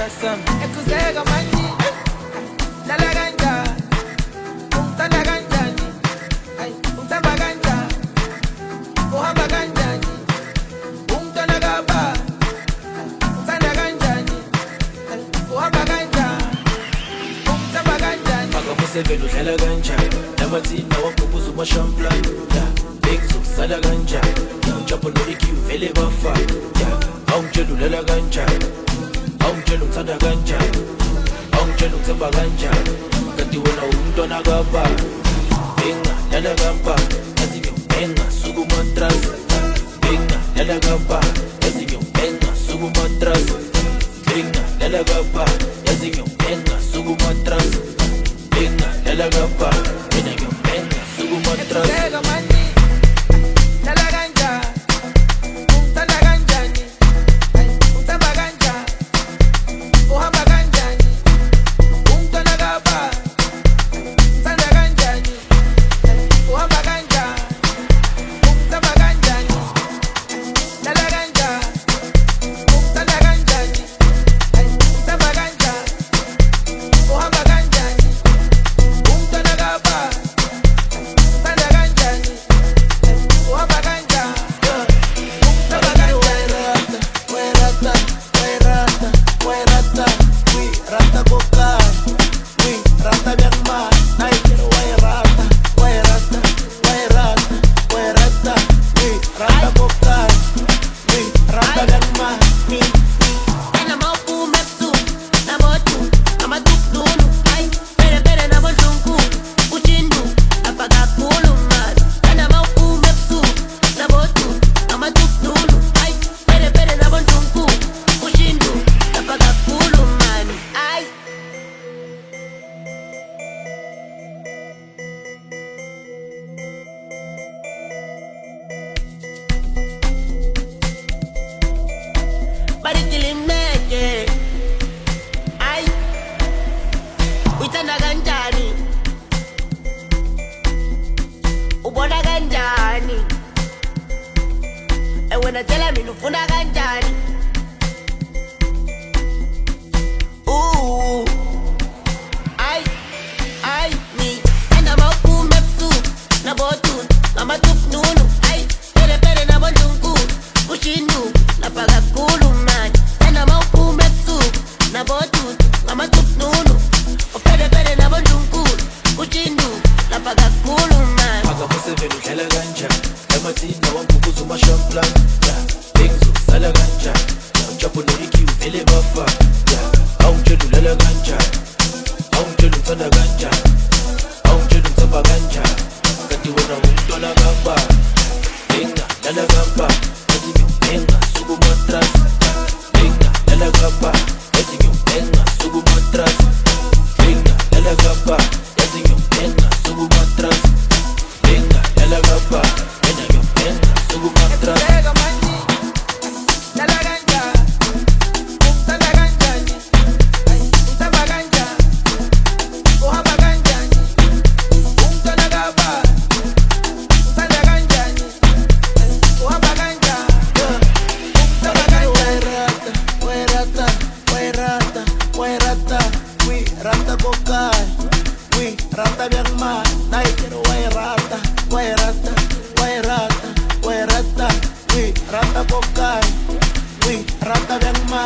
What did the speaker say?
Sam ekuzeka manje lala kanja ungithanda kanjani ay ungithamba kanjani uhamba kanjani ungithanda kaba ungithanda kanjani uhamba kanjani ungithamba kanjani akamusevela udlala kanjani namathina wagubuza umashamplan bengizosala kanjani ujambo no-EQ vele bafa awungitshela ulala kanjani awungitshela ungithanda kanjani awungitshela ungithemba kanjani kanti wena umntwana kaba bengalala kamba yazi ngiyobhenga suka umatras bengalala kamba yazi ngiyobhenga suka umatras bengalala kamba yazi ngiyobhenga suka umatras bengalala kamba mina ngiyobhenga suka umatras ubona kanjani wena tshela mina ufuna kanjani ay ni enda mawuphuma ebusuku nabothuthi ngamathukununu ay pere nabondlunku ushindu lapha kakhulu mani enda mawuphuma ebusuku nabothuthi ngamathukununu pere nabondlunku ushindu lapha kakhulu mani akamusevela udlala kanjani emathina wangubuza umashamplan bengizosala kanjani ujambo no-EQ vele bafa awungitshela ulala kanjani awungitshela ungithanda kanjani awungitshela ungithemba kanjani kanti wena umntwana kamba bengalala kamba yazi ngiyobhenga suka umatras bengalala kamba yazi ngiyobhenga suka umatras bengalala kamba yazi ngiyobhenga suka umatras bengalala kamba mina ngiyobhenga suka umatras Rata biang ma, naik kero wai rata, rata pokai, rata biang ma.